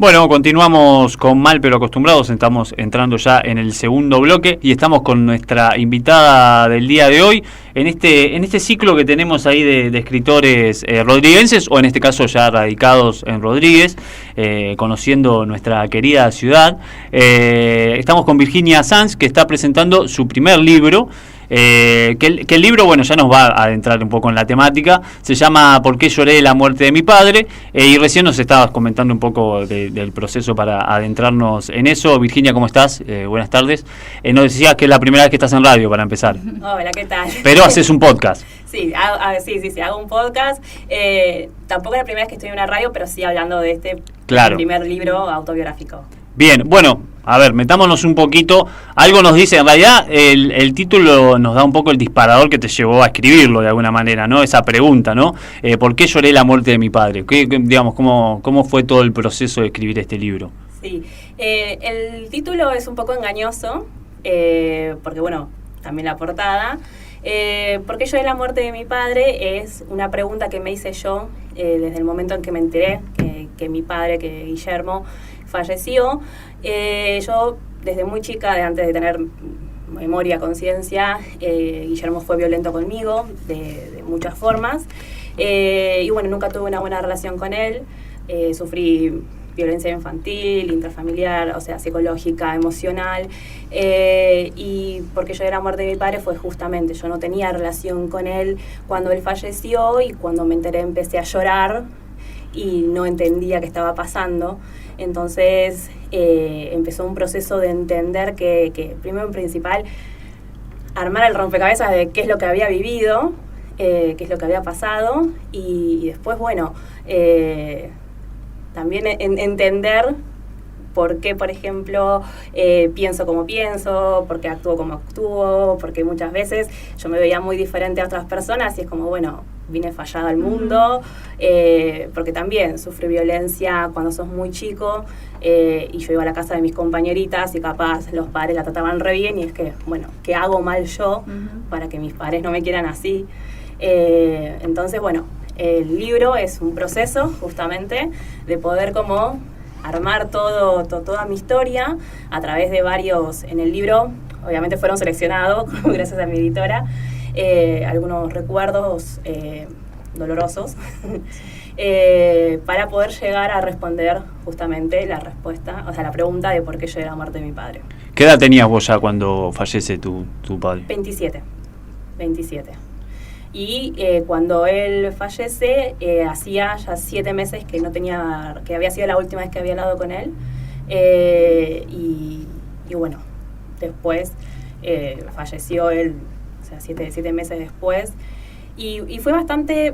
Bueno, continuamos con Mal pero Acostumbrados, estamos entrando ya en el segundo bloque y estamos con nuestra invitada del día de hoy en este ciclo que tenemos ahí de escritores rodriguenses, o en este caso ya radicados en Rodríguez, conociendo nuestra querida ciudad. Estamos con Virginia Sanz, que está presentando su primer libro. Que el libro, bueno, ya nos va a adentrar un poco en la temática. Se llama ¿Por qué lloré la muerte de mi padre? Y recién nos estabas comentando un poco del proceso para adentrarnos en eso. Virginia, ¿cómo estás? Buenas tardes. Nos decías que es la primera vez que estás en radio, para empezar. Hola, ¿qué tal? Pero haces un podcast. Sí, hago un podcast. Tampoco es la primera vez que estoy en una radio, pero sí hablando de Claro. primer libro autobiográfico. Bien, bueno, a ver, metámonos un poquito. Algo nos dice, en realidad el título nos da un poco el disparador que te llevó a escribirlo de alguna manera, ¿no? Esa pregunta, ¿no? ¿Por qué lloré la muerte de mi padre? Digamos, ¿cómo fue todo el proceso de escribir este libro? Sí, el título es un poco engañoso, porque bueno, también la portada. ¿Por qué lloré la muerte de mi padre? Es una pregunta que me hice yo desde el momento en que me enteré que mi padre, que Guillermo, falleció. Yo desde muy chica, antes de tener memoria, conciencia, Guillermo fue violento conmigo de muchas formas, y bueno, nunca tuve una buena relación con él. Sufrí violencia infantil, intrafamiliar, o sea, psicológica, emocional, y porque yo era muerte de mi padre fue justamente, yo no tenía relación con él cuando él falleció, y cuando me enteré empecé a llorar y no entendía qué estaba pasando. Entonces empezó un proceso de entender que primero en principal armar el rompecabezas de qué es lo que había vivido, qué es lo que había pasado, y después, bueno, también entender por qué, por ejemplo, pienso como pienso, por qué actúo como actúo, porque muchas veces yo me veía muy diferente a otras personas y es como, bueno, vine fallada al mundo, porque también sufrí violencia cuando sos muy chico, y yo iba a la casa de mis compañeritas y capaz los padres la trataban re bien, y es que, bueno, ¿qué hago mal yo para que mis padres no me quieran así? Entonces, bueno, el libro es un proceso justamente de poder como armar toda mi historia a través de varios, en el libro obviamente fueron seleccionados gracias a mi editora, algunos recuerdos dolorosos para poder llegar a responder justamente la respuesta, o sea, la pregunta de por qué lloré la muerte de mi padre. ¿Qué edad tenías vos ya cuando fallece tu padre? 27. Y cuando él fallece, hacía ya 7 meses que que había sido la última vez que había hablado con él, y bueno, después falleció él, o sea, 7 meses después, y fue bastante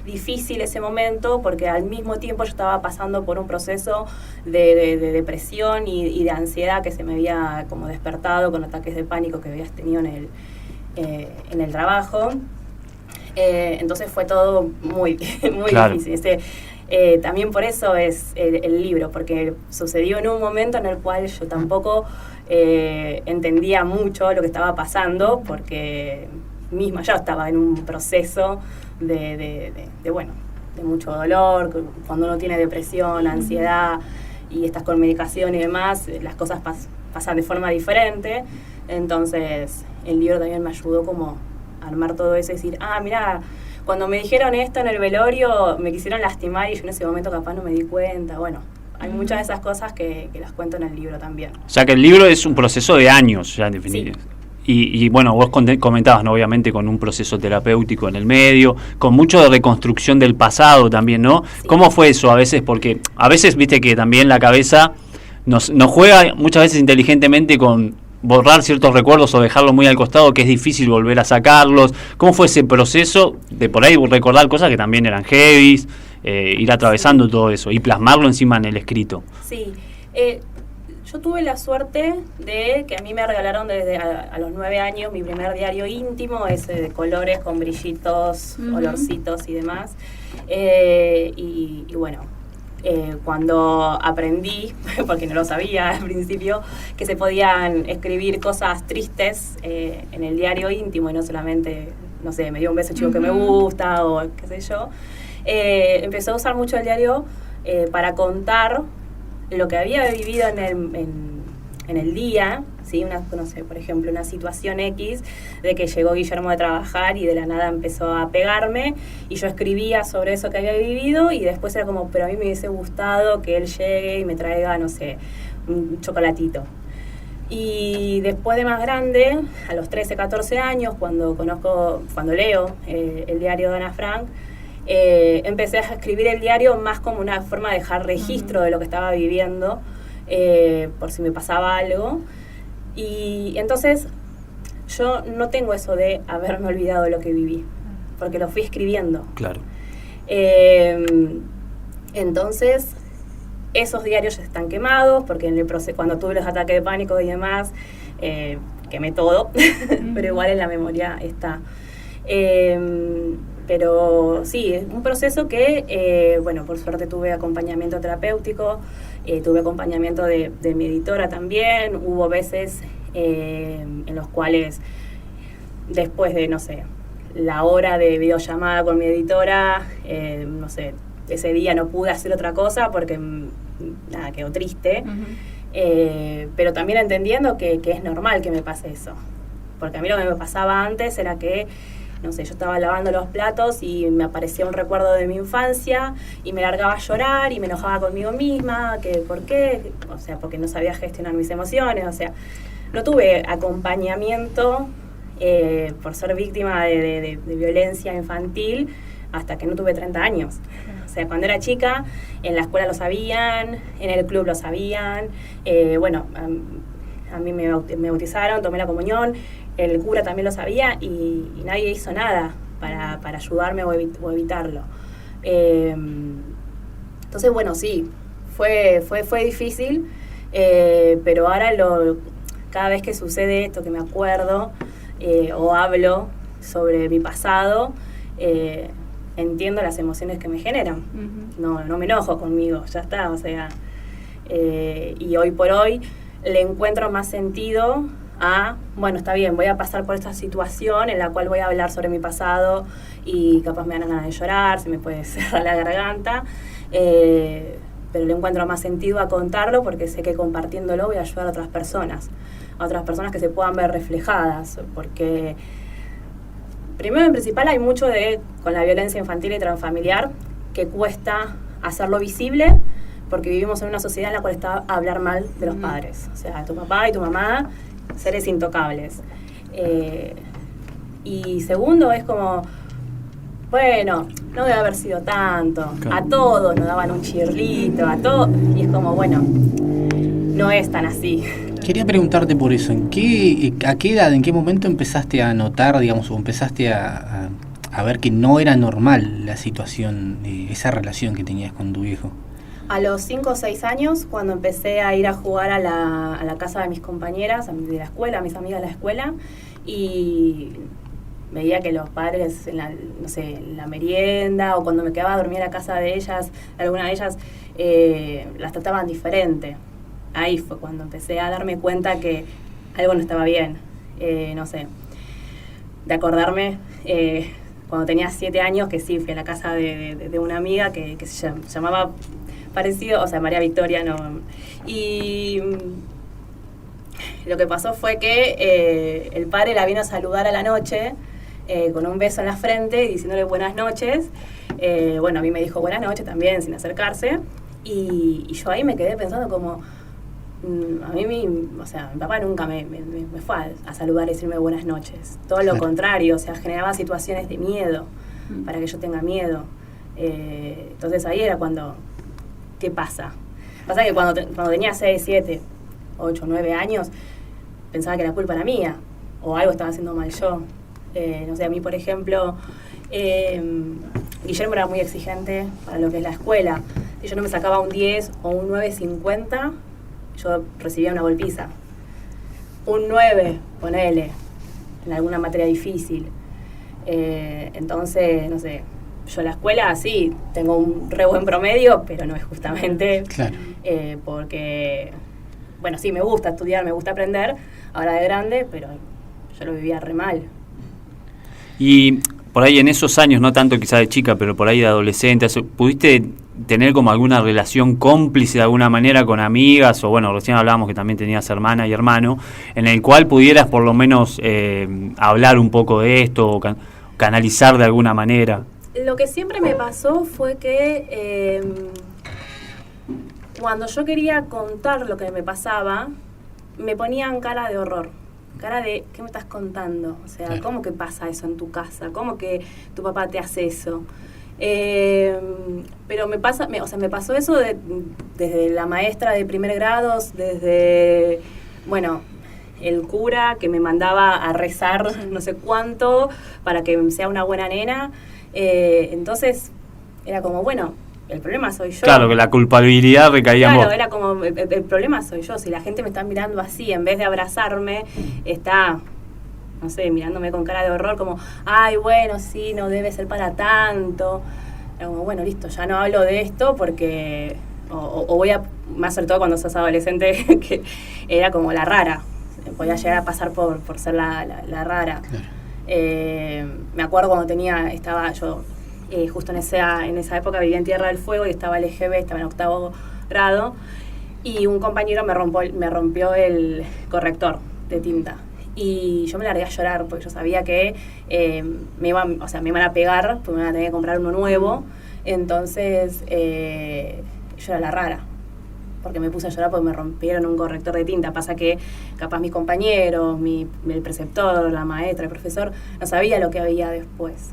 difícil ese momento porque al mismo tiempo yo estaba pasando por un proceso de depresión y de ansiedad que se me había como despertado con ataques de pánico que habías tenido en el trabajo. Entonces fue todo muy Claro. difícil. También por eso es el libro, porque sucedió en un momento en el cual yo tampoco entendía mucho lo que estaba pasando, porque misma yo estaba en un proceso de mucho dolor. Cuando uno tiene depresión, ansiedad y estás con medicación y demás, las cosas pasan de forma diferente. Entonces el libro también me ayudó como armar todo eso y decir, mira, cuando me dijeron esto en el velorio me quisieron lastimar y yo en ese momento capaz no me di cuenta. Bueno, hay muchas de esas cosas que las cuento en el libro también. O sea que el libro es un proceso de años, ya en definitiva. Sí. Y bueno, vos comentabas, ¿no? Obviamente con un proceso terapéutico en el medio, con mucho de reconstrucción del pasado también, ¿no? Sí. ¿Cómo fue eso a veces? Porque a veces, viste que también la cabeza nos juega muchas veces inteligentemente con borrar ciertos recuerdos o dejarlos muy al costado, que es difícil volver a sacarlos. ¿Cómo fue ese proceso de por ahí recordar cosas que también eran heavies, ir atravesando todo eso y plasmarlo encima en el escrito? Sí, yo tuve la suerte de que a mí me regalaron desde a los 9 años mi primer diario íntimo, ese de colores con brillitos, olorcitos y demás, y bueno, cuando aprendí, porque no lo sabía al principio, que se podían escribir cosas tristes en el diario íntimo y no solamente, no sé, me dio un beso chico que me gusta o qué sé yo, empecé a usar mucho el diario para contar lo que había vivido en el día, ¿sí? No sé, por ejemplo, una situación X de que llegó Guillermo de trabajar y de la nada empezó a pegarme y yo escribía sobre eso que había vivido y después era como, pero a mí me hubiese gustado que él llegue y me traiga, no sé, un chocolatito. Y después de más grande, a los 13, 14 años, cuando leo el diario de Ana Frank, empecé a escribir el diario más como una forma de dejar registro de lo que estaba viviendo, por si me pasaba algo. Y entonces yo no tengo eso de haberme olvidado de lo que viví, porque lo fui escribiendo. Claro. Entonces, esos diarios ya están quemados, porque en el proceso, cuando tuve los ataques de pánico y demás, quemé todo, pero igual en la memoria está. Pero sí, es un proceso que, bueno, por suerte tuve acompañamiento terapéutico, tuve acompañamiento de mi editora también. Hubo veces en los cuales, después de, no sé, la hora de videollamada con mi editora, no sé, ese día no pude hacer otra cosa porque, nada, quedó triste. Pero también entendiendo que es normal que me pase eso. Porque a mí lo que me pasaba antes era que, no sé, yo estaba lavando los platos y me aparecía un recuerdo de mi infancia y me largaba a llorar y me enojaba conmigo misma, que ¿por qué? O sea, porque no sabía gestionar mis emociones, o sea, no tuve acompañamiento por ser víctima de violencia infantil hasta que no tuve 30 años. O sea, cuando era chica, en la escuela lo sabían, en el club lo sabían, bueno, a mí me bautizaron, tomé la comunión, el cura también lo sabía y nadie hizo nada para ayudarme o evitarlo. Entonces, bueno, sí, fue difícil, pero ahora cada vez que sucede esto, que me acuerdo o hablo sobre mi pasado, entiendo las emociones que me generan. No me enojo conmigo, ya está, o sea, y hoy por hoy le encuentro más sentido a, bueno, está bien, voy a pasar por esta situación en la cual voy a hablar sobre mi pasado y capaz me dan ganas de llorar, se me puede cerrar la garganta, pero le encuentro más sentido a contarlo porque sé que compartiéndolo voy a ayudar a otras personas que se puedan ver reflejadas, porque primero en principal hay mucho con la violencia infantil y transfamiliar que cuesta hacerlo visible porque vivimos en una sociedad en la cual está hablar mal de los padres, o sea, tu papá y tu mamá, seres intocables. Y segundo es como, bueno, no debe haber sido tanto, a todos nos daban un chirlito, a todos, y es como, bueno, no es tan así. Quería preguntarte por eso, ¿a qué edad, en qué momento empezaste a notar, digamos, o empezaste a ver que no era normal la situación, esa relación que tenías con tu viejo? A los 5 o 6 años, cuando empecé a ir a jugar a la casa de mis compañeras, de la escuela, a mis amigas de la escuela, y veía que los padres, no sé, en la merienda, o cuando me quedaba a dormir a la casa de ellas, alguna de ellas, las trataban diferente. Ahí fue cuando empecé a darme cuenta que algo no estaba bien. No sé, de acordarme, cuando tenía 7 años, que sí, fui a la casa de una amiga que se llamaba parecido, o sea, María Victoria, no. Y lo que pasó fue que el padre la vino a saludar a la noche, con un beso en la frente y diciéndole buenas noches. Bueno, a mí me dijo buenas noches también, sin acercarse. Y yo ahí me quedé pensando como, a mí, o sea, mi papá nunca me fue a saludar y decirme buenas noches. Todo lo contrario, o sea, generaba situaciones de miedo, para que yo tenga miedo. Entonces ahí era cuando, ¿qué pasa? Pasa que cuando tenía 6, 7, 8, 9 años, pensaba que la culpa era mía, o algo estaba haciendo mal yo. No sé, a mí, por ejemplo, Guillermo era muy exigente para lo que es la escuela. Si yo no me sacaba un 10 o un 9.50, yo recibía una golpiza. Un 9, ponele, en alguna materia difícil. Entonces, no sé, yo en la escuela sí, tengo un re buen promedio, pero no es justamente porque, bueno, sí, me gusta estudiar, me gusta aprender, ahora de grande, pero yo lo vivía re mal. Y por ahí en esos años, no tanto quizá de chica, pero por ahí de adolescente, ¿pudiste tener como alguna relación cómplice de alguna manera con amigas, o bueno, recién hablábamos que también tenías hermana y hermano, en el cual pudieras por lo menos hablar un poco de esto, o canalizar de alguna manera? Lo que siempre me pasó fue que cuando yo quería contar lo que me pasaba, me ponían cara de horror. Cara de, ¿qué me estás contando? O sea, claro. ¿Cómo que pasa eso en tu casa? ¿Cómo que tu papá te hace eso? Pero me pasó eso desde la maestra de primer grado, desde, bueno, el cura que me mandaba a rezar no sé cuánto para que sea una buena nena. Entonces, era como, bueno, el problema soy yo. Claro, que la culpabilidad recaía en vos. Claro, era como, el problema soy yo. Si la gente me está mirando así, en vez de abrazarme, está, no sé, mirándome con cara de horror, como, ay, bueno, sí, no debe ser para tanto. Era como, bueno, listo, ya no hablo de esto porque, o voy a, más sobre todo cuando sos adolescente, que era como la rara. Podía llegar a pasar por ser la rara. Claro. Me acuerdo cuando estaba yo... justo en esa época vivía en Tierra del Fuego y estaba LGB, estaba en 8º grado, y un compañero me rompió el corrector de tinta. Y yo me largué a llorar porque yo sabía que me iban a pegar, porque me iban a tener que comprar uno nuevo. Entonces yo era la rara, porque me puse a llorar porque me rompieron un corrector de tinta. Pasa que capaz mis compañeros, el preceptor, la maestra, el profesor, no sabía lo que había después.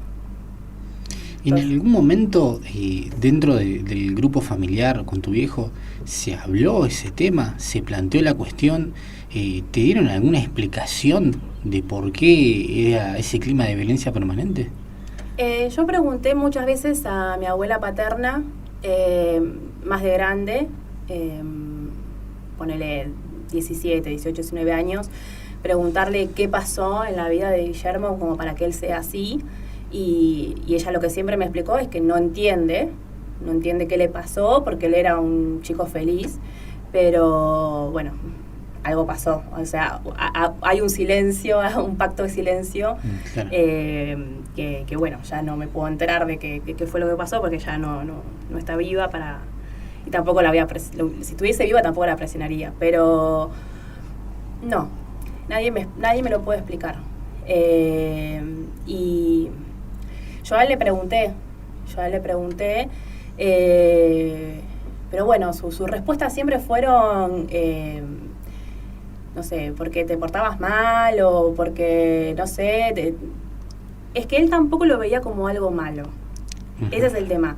¿En algún momento dentro del grupo familiar con tu viejo se habló ese tema? ¿Se planteó la cuestión? ¿Te dieron alguna explicación de por qué era ese clima de violencia permanente? Yo pregunté muchas veces a mi abuela paterna, más de grande, ponele 17, 18, 19 años, preguntarle qué pasó en la vida de Guillermo como para que él sea así. Y ella lo que siempre me explicó es que no entiende qué le pasó, porque él era un chico feliz, pero bueno, algo pasó. O sea, hay un silencio, un pacto de silencio, claro. que bueno, ya no me puedo enterar de qué fue lo que pasó, porque ya no está viva y tampoco la voy a si estuviese viva tampoco la presionaría, pero no, nadie me lo puede explicar. Y yo a él le pregunté, pero bueno, sus respuestas siempre fueron, no sé, porque te portabas mal o porque, no sé, es que él tampoco lo veía como algo malo. Uh-huh. Ese es el tema.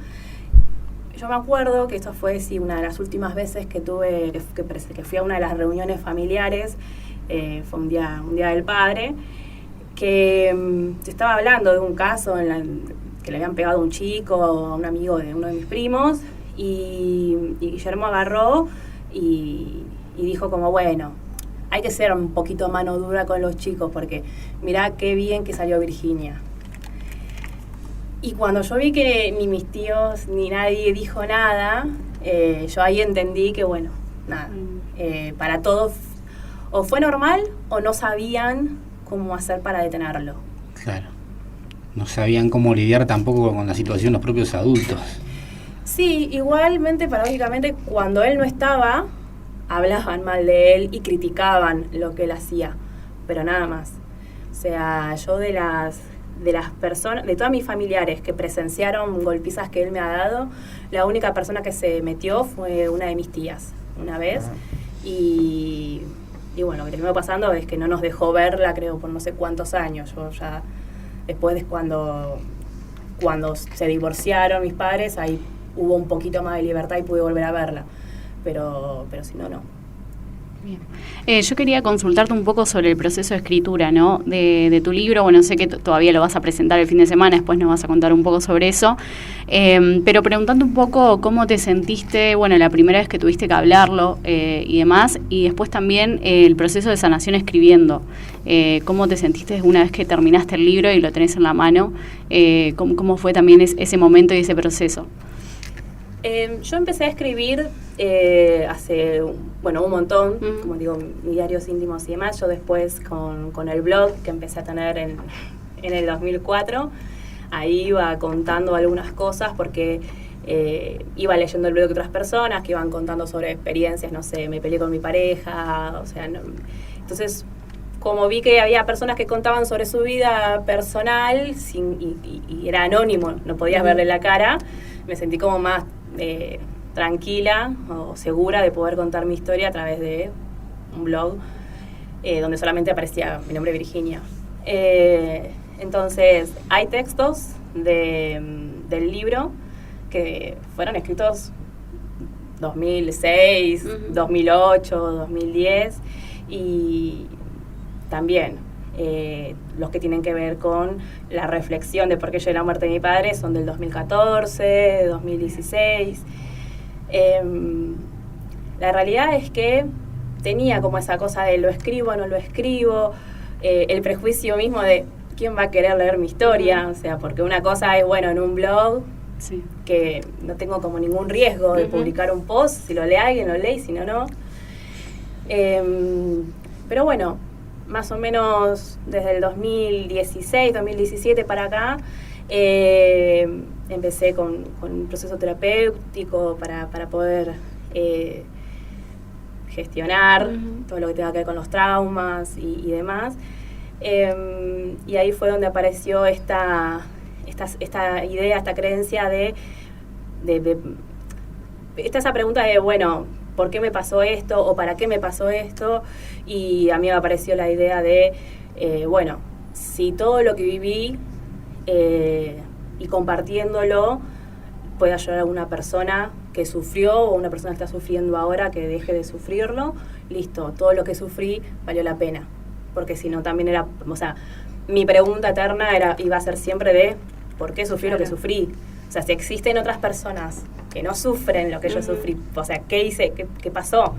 Yo me acuerdo que esto fue una de las últimas veces que que fui a una de las reuniones familiares, fue un día del padre, que se estaba hablando de un caso que le habían pegado a un chico, a un amigo de uno de mis primos, y Guillermo agarró y dijo como, bueno, hay que ser un poquito mano dura con los chicos, porque mirá qué bien que salió Virginia. Y cuando yo vi que ni mis tíos ni nadie dijo nada, yo ahí entendí que, bueno, nada, para todos o fue normal o no sabían cómo hacer para detenerlo. Claro. No sabían cómo lidiar tampoco con la situación los propios adultos. Sí, igualmente, paradójicamente, cuando él no estaba, hablaban mal de él y criticaban lo que él hacía, pero nada más. O sea, yo de las personas, de todas mis familiares que presenciaron golpizas que él me ha dado, la única persona que se metió fue una de mis tías, una vez, y bueno, lo que terminó pasando es que no nos dejó verla, creo, por no sé cuántos años. Yo ya, después de cuando se divorciaron mis padres, ahí hubo un poquito más de libertad y pude volver a verla. Pero si no, no. Bien. Yo quería consultarte un poco sobre el proceso de escritura, ¿no? De tu libro. Bueno, sé que todavía lo vas a presentar el fin de semana, después nos vas a contar un poco sobre eso. Pero preguntando un poco cómo te sentiste, bueno, la primera vez que tuviste que hablarlo y demás, y después también el proceso de sanación escribiendo. ¿Cómo te sentiste una vez que terminaste el libro y lo tenés en la mano? ¿Cómo fue también ese momento y ese proceso? Yo empecé a escribir hace, un montón, como digo, mis diarios íntimos y demás. Yo después con el blog que empecé a tener en el 2004, ahí iba contando algunas cosas porque iba leyendo el blog de otras personas que iban contando sobre experiencias, no sé, me peleé con mi pareja, o sea, no, entonces como vi que había personas que contaban sobre su vida personal y era anónimo, no podías verle la cara, me sentí como más tranquila o segura de poder contar mi historia a través de un blog donde solamente aparecía mi nombre, Virginia. Entonces, hay textos del libro que fueron escritos 2006, 2008, 2010 y también los que tienen que ver con la reflexión de por qué yo la muerte de mi padre son del 2014, 2016. La realidad es que tenía como esa cosa de lo escribo, no lo escribo, el prejuicio mismo de quién va a querer leer mi historia, o sea, porque una cosa es, bueno, en un blog, sí, que no tengo como ningún riesgo de publicar un post, si lo lee alguien, lo lee, si no, no. Pero bueno, más o menos desde el 2016, 2017 para acá, empecé con un proceso terapéutico para poder gestionar todo lo que tenga que ver con los traumas y demás. Y ahí fue donde apareció esta idea, esta creencia de esa pregunta de, bueno, ¿por qué me pasó esto? ¿O para qué me pasó esto? Y a mí me apareció la idea de, bueno, si todo lo que viví y compartiéndolo puede ayudar a una persona que sufrió o una persona que está sufriendo ahora que deje de sufrirlo, listo, todo lo que sufrí valió la pena. Porque si no también era, o sea, mi pregunta eterna iba a ser siempre de ¿por qué sufrí lo que sufrí? O sea, si existen otras personas que no sufren lo que yo sufrí, o sea, ¿qué hice? ¿Qué pasó?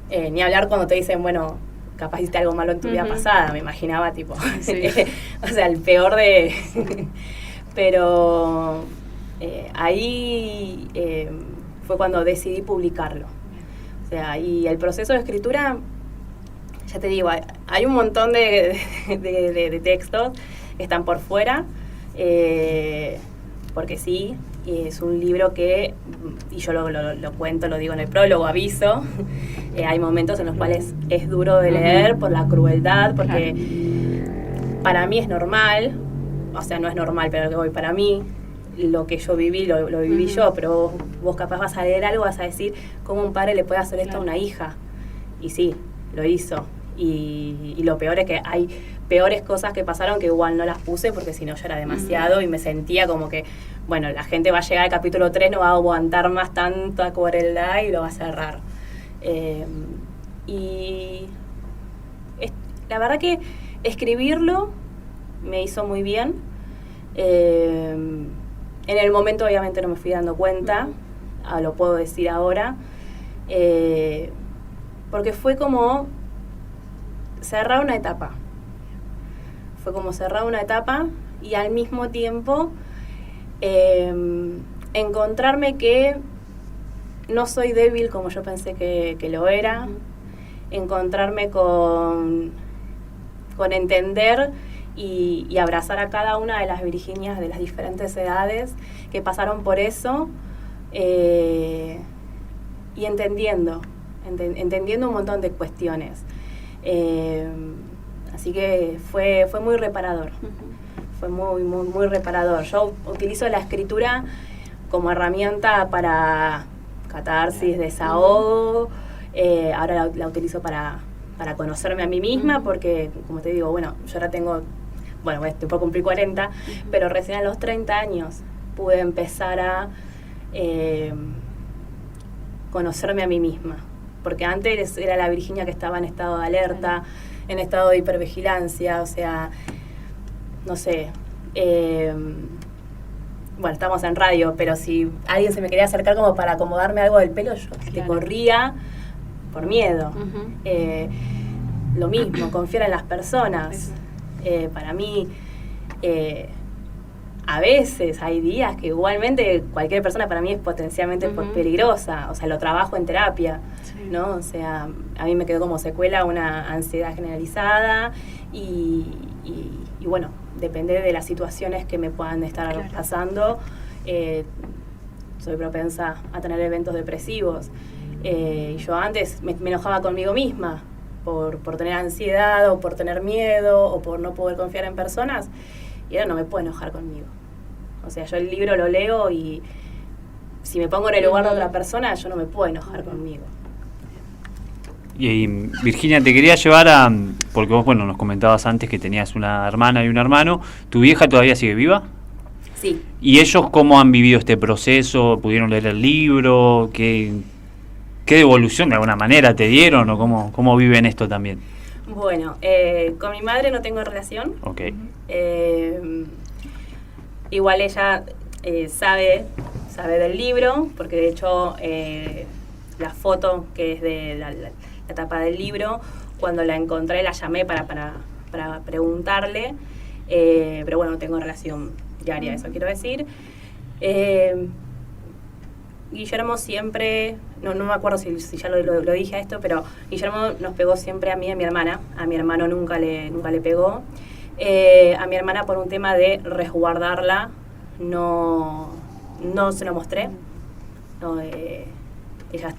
Ni hablar cuando te dicen, bueno, capaz hiciste algo malo en tu vida pasada, me imaginaba, tipo, sí. O sea, el peor de... Pero ahí fue cuando decidí publicarlo. O sea, y el proceso de escritura, ya te digo, hay un montón de textos que están por fuera, porque sí, es un libro que, y yo lo cuento, lo digo en el prólogo, aviso, hay momentos en los cuales es duro de leer por la crueldad, porque para mí es normal, o sea, no es normal, pero lo que voy, para mí, lo que yo viví, lo viví yo, pero vos capaz vas a leer algo, vas a decir, ¿cómo un padre le puede hacer esto a una hija? Y sí, lo hizo. Y lo peor es que hay peores cosas que pasaron que igual no las puse porque si no ya era demasiado y me sentía como que, bueno, la gente va a llegar al capítulo 3, no va a aguantar más tanta crueldad y lo va a cerrar. Y la verdad que escribirlo me hizo muy bien. En el momento obviamente no me fui dando cuenta, lo puedo decir ahora, porque fue como cerrar una etapa. Fue como cerrar una etapa y al mismo tiempo encontrarme que no soy débil como yo pensé que lo era, encontrarme con entender y abrazar a cada una de las Virginias de las diferentes edades que pasaron por eso y entendiendo un montón de cuestiones. Así que fue muy reparador. Fue muy reparador. Yo utilizo la escritura como herramienta para catarsis, desahogo. Ahora la utilizo para conocerme a mí misma, porque, como te digo, bueno, yo ahora tengo, bueno, estoy por cumplir 40, pero recién a los 30 años pude empezar a conocerme a mí misma. Porque antes era la Virginia que estaba en estado de alerta, en estado de hipervigilancia, o sea, no sé, bueno, estamos en radio, pero si alguien se me quería acercar como para acomodarme algo del pelo, yo te corría por miedo. Lo mismo, confiar en las personas. Para mí, a veces hay días que igualmente cualquier persona para mí es potencialmente peligrosa, o sea, lo trabajo en terapia, ¿no? O sea, a mí me quedó como secuela una ansiedad generalizada y bueno, depende de las situaciones que me puedan estar pasando, soy propensa a tener eventos depresivos. Y yo antes me enojaba conmigo misma por tener ansiedad o por tener miedo o por no poder confiar en personas, y ahora no me puedo enojar conmigo. O sea, yo el libro lo leo y si me pongo en el lugar de otra persona, yo no me puedo enojar conmigo. Y Virginia, te quería llevar a... Porque vos, bueno, nos comentabas antes que tenías una hermana y un hermano. ¿Tu vieja todavía sigue viva? Sí. ¿Y ellos cómo han vivido este proceso? ¿Pudieron leer el libro? ¿Qué devolución de alguna manera te dieron? ¿O cómo viven esto también? Bueno, con mi madre no tengo relación. Ok. Igual ella sabe del libro, porque de hecho la foto que es de la tapa del libro, cuando la encontré la llamé para preguntarle, pero bueno, no tengo relación diaria, eso quiero decir. Guillermo siempre, no me acuerdo si ya lo dije a esto, pero Guillermo nos pegó siempre a mí y a mi hermana. A mi hermano nunca le pegó. A mi hermana por un tema de resguardarla no se lo mostré. No, ella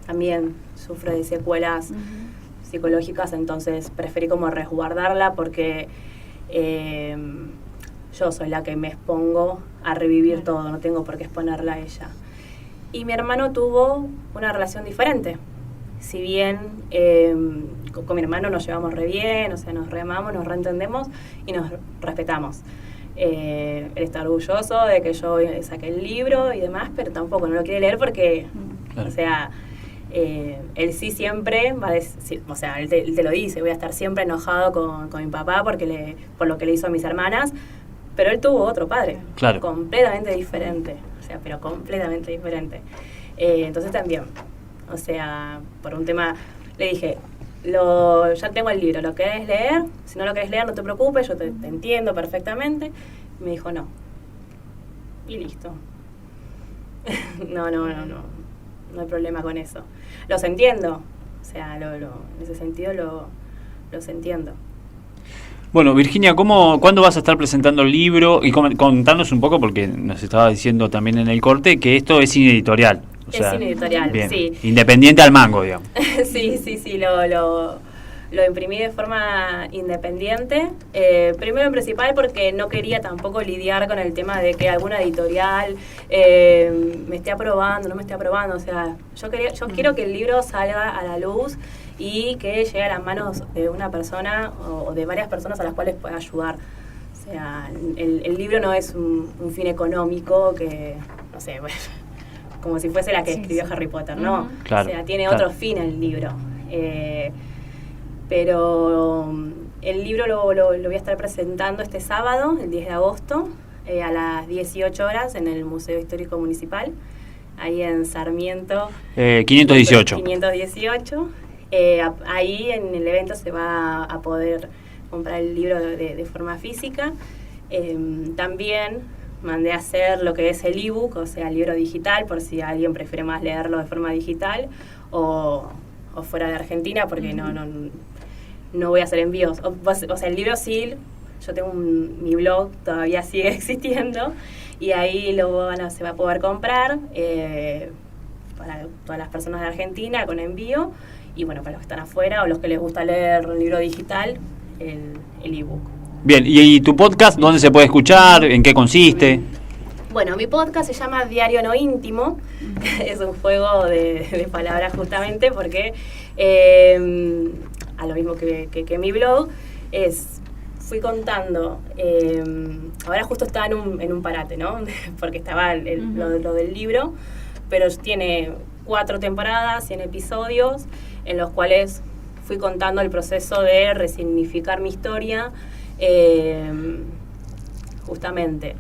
también sufre de secuelas psicológicas, entonces preferí como resguardarla porque yo soy la que me expongo a revivir todo, no tengo por qué exponerla a ella. Y mi hermano tuvo una relación diferente. Si bien con mi hermano nos llevamos re bien, o sea, nos re amamos, nos reentendemos y nos respetamos. Él está orgulloso de que yo saqué el libro y demás, pero tampoco no lo quiere leer porque, claro. O sea, él sí siempre va a decir, o sea, él te lo dice, voy a estar siempre enojado con mi papá por lo que le hizo a mis hermanas, pero él tuvo otro padre, claro, completamente diferente, o sea, pero completamente diferente. Entonces también, o sea, por un tema, le dije, ya tengo el libro, ¿lo querés leer? Si no lo querés leer, no te preocupes, yo te entiendo perfectamente. Y me dijo, no. Y listo. No hay problema con eso. Los entiendo, o sea, en ese sentido los entiendo. Bueno, Virginia, ¿cuándo vas a estar presentando el libro? Y contanos un poco, porque nos estaba diciendo también en el corte, que esto es sin editorial. O sea, es sin editorial, bien, sí. Independiente al mango, digamos. Sí, lo imprimí de forma independiente. Primero en principal porque no quería tampoco lidiar con el tema de que alguna editorial me esté aprobando, no me esté aprobando. O sea, yo quiero que el libro salga a la luz y que llegue a las manos de una persona o de varias personas a las cuales pueda ayudar. O sea, el libro no es un fin económico que, no sé, bueno, como si fuese la que escribió Harry Potter, ¿no? Claro, o sea, tiene otro fin el libro. Pero el libro lo voy a estar presentando este sábado, el 10 de agosto, a las 18 horas en el Museo Histórico Municipal, ahí en Sarmiento. 518. 518. Ahí en el evento se va a poder comprar el libro de forma física. También mandé a hacer lo que es el ebook, o sea, el libro digital, por si alguien prefiere más leerlo de forma digital o fuera de Argentina, porque no voy a hacer envíos. O sea, el libro sí, yo tengo mi blog, todavía sigue existiendo, y ahí se va a poder comprar para todas las personas de Argentina con envío, y bueno, para los que están afuera o los que les gusta leer un libro digital, el ebook. Bien, ¿y tu podcast dónde se puede escuchar? ¿En qué consiste? Bueno, mi podcast se llama Diario No Íntimo. Es un juego de palabras justamente porque, a lo mismo que mi blog, fui contando, ahora justo estaba en un parate, ¿no? Porque estaba lo del libro, pero tiene 4 temporadas, 100 episodios, en los cuales fui contando el proceso de resignificar mi historia, justamente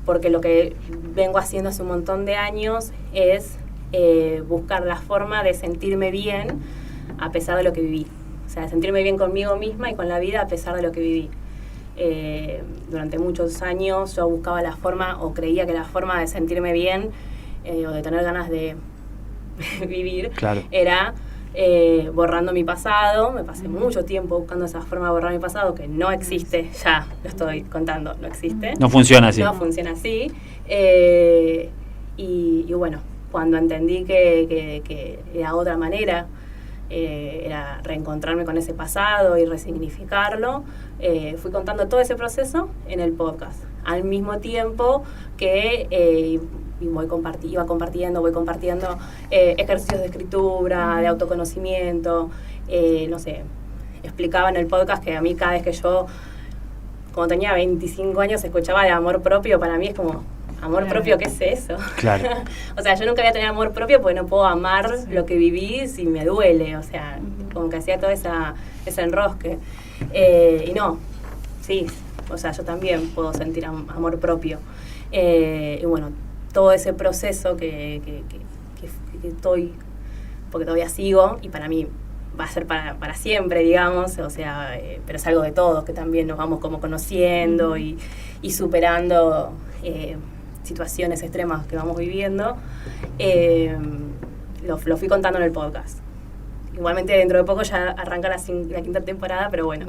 porque lo que vengo haciendo hace un montón de años es buscar la forma de sentirme bien a pesar de lo que viví, o sea, sentirme bien conmigo misma y con la vida a pesar de lo que viví. Durante muchos años yo buscaba la forma, o creía que la forma de sentirme bien o de tener ganas de vivir, claro, era borrando mi pasado. Me pasé mucho tiempo buscando esa forma de borrar mi pasado, que no existe, ya lo estoy contando, no existe. No funciona así. No funciona así. Y bueno, cuando entendí que era otra manera, era reencontrarme con ese pasado y resignificarlo, fui contando todo ese proceso en el podcast. Al mismo tiempo que voy compartiendo ejercicios de escritura, de autoconocimiento, no sé, explicaba en el podcast que a mí cada vez que yo, cuando tenía 25 años, escuchaba de amor propio, para mí es como, ¿amor propio qué es eso? Claro. O sea, yo nunca voy a tener amor propio porque no puedo amar lo que viví si me duele, o sea, como que hacía todo ese enrosque. Y no, sí, o sea, yo también puedo sentir amor propio. Y bueno, todo ese proceso que estoy, porque todavía sigo, y para mí va a ser para siempre, digamos, o sea, pero es algo de todos, que también nos vamos como conociendo y superando situaciones extremas que vamos viviendo. Lo fui contando en el podcast. Igualmente dentro de poco ya arranca la quinta temporada, pero bueno,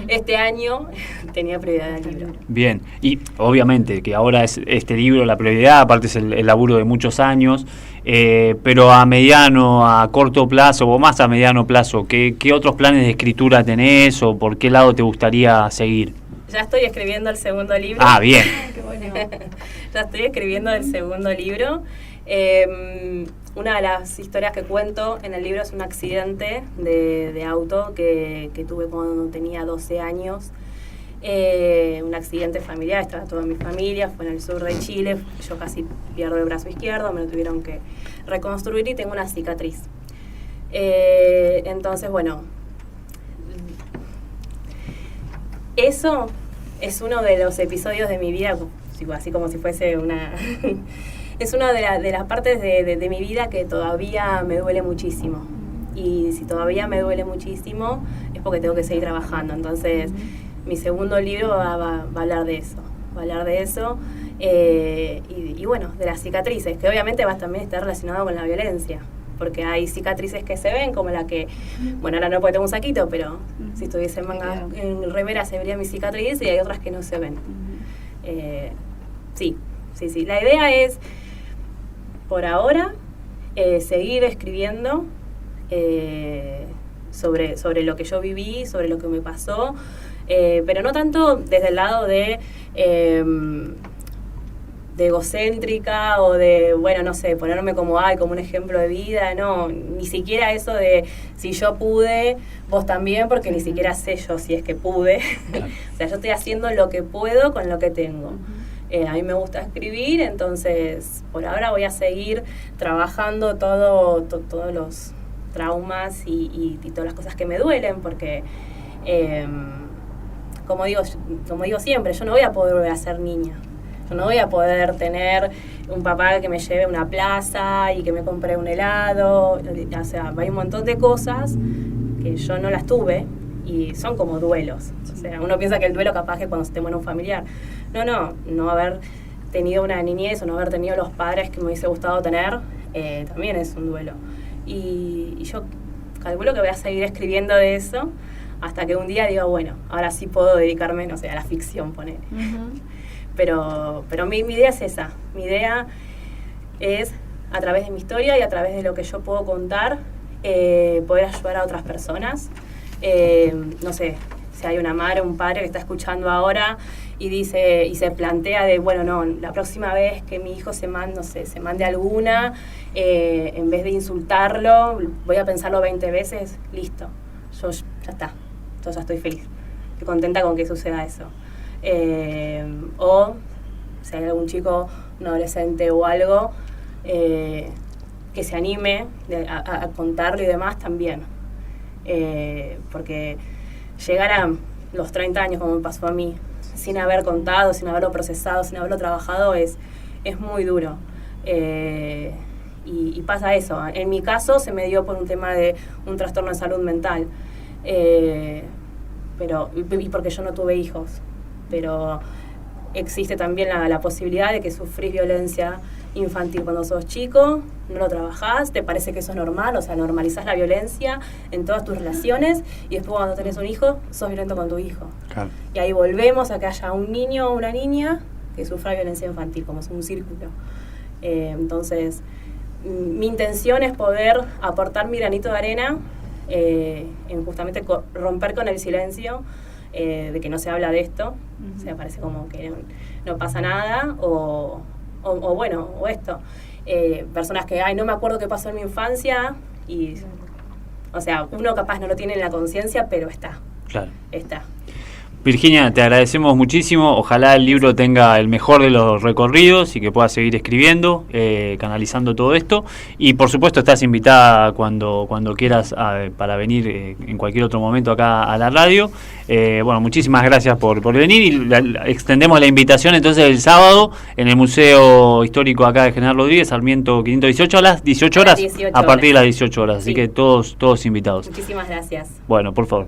este año tenía prioridad el libro. Bien, y obviamente que ahora es este libro la prioridad, aparte es el laburo de muchos años, pero a mediano, a corto plazo o más a mediano plazo, ¿qué otros planes de escritura tenés o por qué lado te gustaría seguir? Ya estoy escribiendo el segundo libro. Ah, bien. Qué bueno. Ya estoy escribiendo el segundo libro. Una de las historias que cuento en el libro es un accidente de auto que tuve cuando tenía 12 años. Un accidente familiar, estaba toda mi familia, fue en el sur de Chile. Yo casi pierdo el brazo izquierdo, me lo tuvieron que reconstruir y tengo una cicatriz. Entonces, bueno, eso es uno de los episodios de mi vida, así como si fuese una... Es una de las partes de mi vida que todavía me duele muchísimo. Y si todavía me duele muchísimo, es porque tengo que seguir trabajando. Entonces, mi segundo libro va a hablar de eso. Va a hablar de eso. Y bueno, de las cicatrices, que obviamente va a también estar relacionado con la violencia. Porque hay cicatrices que se ven, como la que, bueno, ahora no porque tengo un saquito, pero si estuviese en remera se vería mi cicatriz, y hay otras que no se ven. Sí. La idea es, por ahora, seguir escribiendo sobre lo que yo viví, sobre lo que me pasó, pero no tanto desde el lado de egocéntrica o de, bueno, no sé, ponerme como un ejemplo de vida, no, ni siquiera eso de si yo pude, vos también, porque ni siquiera sé yo si es que pude. Claro. O sea, yo estoy haciendo lo que puedo con lo que tengo. A mí me gusta escribir, entonces por ahora voy a seguir trabajando todos los traumas y todas las cosas que me duelen, porque como digo siempre, yo no voy a poder volver a ser niña. Yo no voy a poder tener un papá que me lleve a una plaza y que me compre un helado. O sea, hay un montón de cosas que yo no las tuve y son como duelos. O sea, uno piensa que el duelo capaz que cuando se te muere un familiar. No haber tenido una niñez o no haber tenido los padres que me hubiese gustado tener, también es un duelo. Y yo calculo que voy a seguir escribiendo de eso hasta que un día diga, bueno, ahora sí puedo dedicarme, no sé, a la ficción, ponele. Pero mi idea es esa. Mi idea es, a través de mi historia y a través de lo que yo puedo contar, poder ayudar a otras personas. No sé, si hay una madre o un padre que está escuchando ahora y se plantea de, bueno, no, la próxima vez que mi hijo se mande alguna, en vez de insultarlo, voy a pensarlo 20 veces, listo, yo ya está, yo ya estoy feliz, estoy contenta con que suceda eso. O si hay algún chico, un adolescente o algo, que se anime a contarlo y demás también. Porque llegar a los 30 años, como me pasó a mí, sin haber contado, sin haberlo procesado, sin haberlo trabajado, es muy duro. Y pasa eso. En mi caso se me dio por un tema de un trastorno de salud mental. Y porque yo no tuve hijos. Pero existe también la posibilidad de que sufrís violencia infantil cuando sos chico, no lo trabajás, te parece que eso es normal, o sea, normalizás la violencia en todas tus relaciones, y después cuando tenés un hijo, sos violento con tu hijo. Claro. Y ahí volvemos a que haya un niño o una niña que sufra violencia infantil, como es un círculo. Entonces, mi intención es poder aportar mi granito de arena en justamente romper con el silencio de que no se habla de esto. O sea, parece como que no pasa nada o esto. Personas que, no me acuerdo qué pasó en mi infancia y, o sea, uno capaz no lo tiene en la conciencia, pero está. Claro. Está. Virginia, te agradecemos muchísimo. Ojalá el libro tenga el mejor de los recorridos y que puedas seguir escribiendo, canalizando todo esto. Y por supuesto estás invitada cuando quieras para venir en cualquier otro momento acá a la radio. Bueno, muchísimas gracias por venir y extendemos la invitación entonces el sábado en el Museo Histórico acá de General Rodríguez, Sarmiento 518 a las 18 horas, a partir de las 18 horas. Sí. Así que todos invitados. Muchísimas gracias. Bueno, por favor.